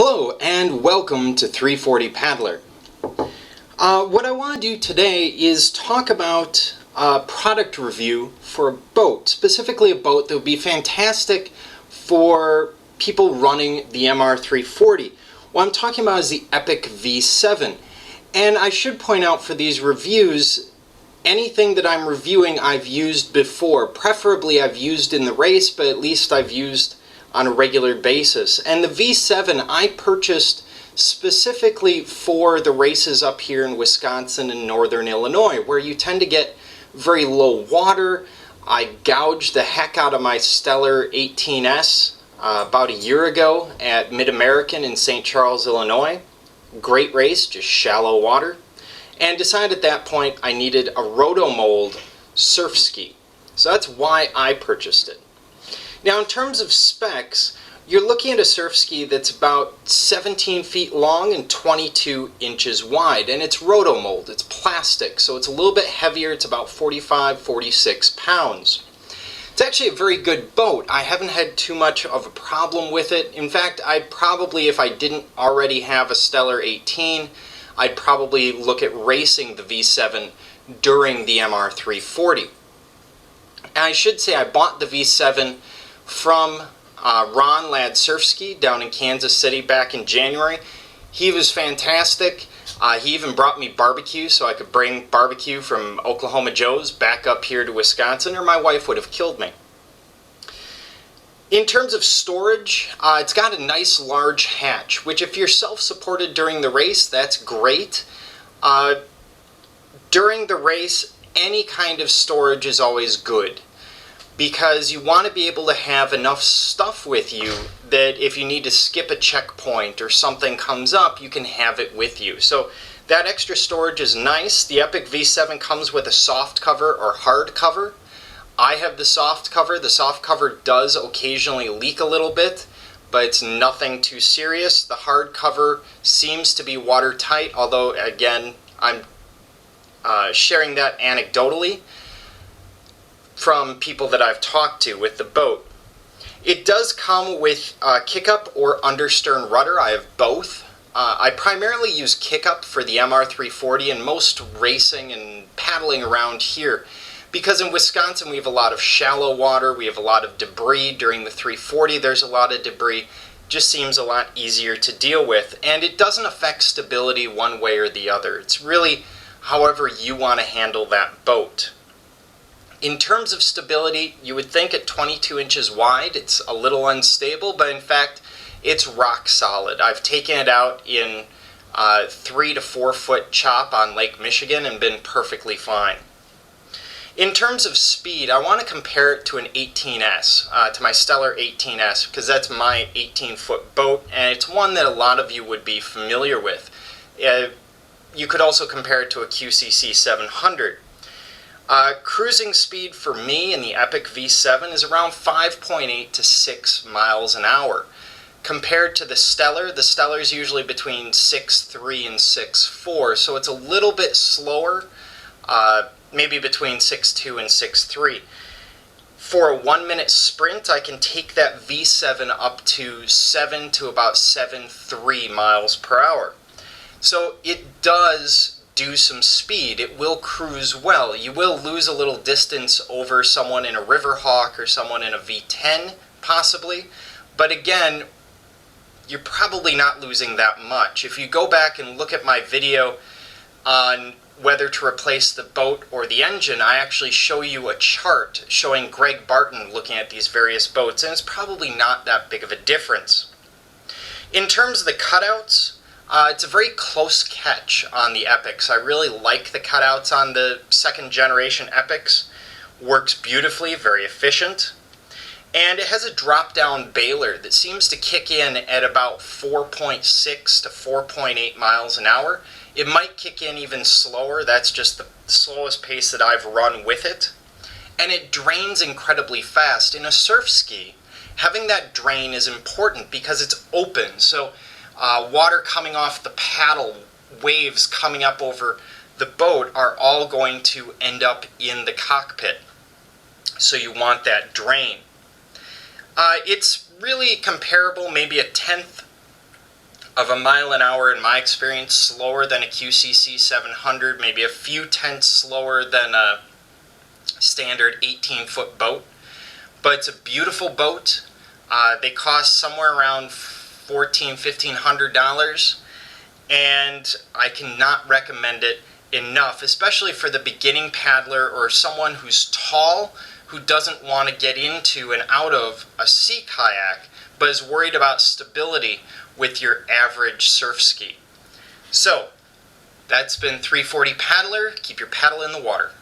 Hello and welcome to 340 Paddler. What I want to do today is talk about a product review for a boat, specifically a boat that would be fantastic for people running the MR340. What I'm talking about is the Epic V-7. And I should point out for these reviews, anything that I'm reviewing I've used before. Preferably I've used in the race, but at least I've used on a regular basis. And the V-7 I purchased specifically for the races up here in Wisconsin and northern Illinois, where you tend to get very low water. I gouged the heck out of my Stellar 18S about a year ago at Mid-American in St. Charles, Illinois. Great race, just shallow water. And decided at that point I needed a rotomold surfski. So that's why I purchased it. Now in terms of specs, you're looking at a surfski that's about 17 feet long and 22 inches wide, and it's rotomold, it's plastic, so it's a little bit heavier, it's about 45-46 pounds. It's actually a very good boat. I haven't had too much of a problem with it. In fact, I'd probably, if I didn't already have a Stellar 18, I'd probably look at racing the V7 during the MR340. And I should say I bought the V7 from Ron Ladd Surfski down in Kansas City back in January. He was fantastic. He even brought me barbecue so I could bring barbecue from Oklahoma Joe's back up here to Wisconsin, or my wife would have killed me. In terms of storage, it's got a nice large hatch, which if you're self-supported during the race, that's great. During the race, any kind of storage is always good, because you want to be able to have enough stuff with you that if you need to skip a checkpoint or something comes up, you can have it with you. So that extra storage is nice. The Epic V7 comes with a soft cover or hard cover. I have the soft cover. The soft cover does occasionally leak a little bit, but it's nothing too serious. The hard cover seems to be watertight, although again, I'm sharing that anecdotally from people that I've talked to with the boat. It does come with kick-up or understern rudder. I have both. I primarily use kick-up for the MR340 and most racing and paddling around here, because in Wisconsin we have a lot of shallow water, we have a lot of debris. During the 340 there's a lot of debris. Just seems a lot easier to deal with, and it doesn't affect stability one way or the other. It's really however you want to handle that boat. In terms of stability, you would think at 22 inches wide it's a little unstable, but in fact it's rock solid. I've taken it out in 3 to 4 foot chop on Lake Michigan and been perfectly fine. In terms of speed, I want to compare it to an 18S, to my Stellar 18S, because that's my 18-foot boat, and it's one that a lot of you would be familiar with. You could also compare it to a QCC 700. Cruising speed for me in the Epic V7 is around 5.8 to 6 miles an hour. Compared to the Stellar is usually between 6.3 and 6.4, so it's a little bit slower, maybe between 6.2 and 6.3. For a 1-minute sprint, I can take that V7 up to 7 to about 7.3 miles per hour. So it does do some speed. It will cruise well. You will lose a little distance over someone in a Riverhawk or someone in a V10 possibly, but again, you're probably not losing that much. If you go back and look at my video on whether to replace the boat or the engine, I actually show you a chart showing Greg Barton looking at these various boats, and it's probably not that big of a difference. In terms of the cutouts, it's a very close catch on the Epics. I really like the cutouts on the second generation Epics. Works beautifully, very efficient. And it has a drop-down bailer that seems to kick in at about 4.6 to 4.8 miles an hour. It might kick in even slower. That's just the slowest pace that I've run with it. And it drains incredibly fast. In a surf ski, having that drain is important because it's open. So water coming off the paddle, waves coming up over the boat are all going to end up in the cockpit. So you want that drain. It's really comparable, maybe a tenth of a mile an hour in my experience, slower than a QCC 700, maybe a few tenths slower than a standard 18-foot boat. But it's a beautiful boat. They cost somewhere around $1,500, and I cannot recommend it enough, especially for the beginning paddler or someone who's tall, who doesn't want to get into and out of a sea kayak, but is worried about stability with your average surf ski. So, that's been 340 Paddler. Keep your paddle in the water.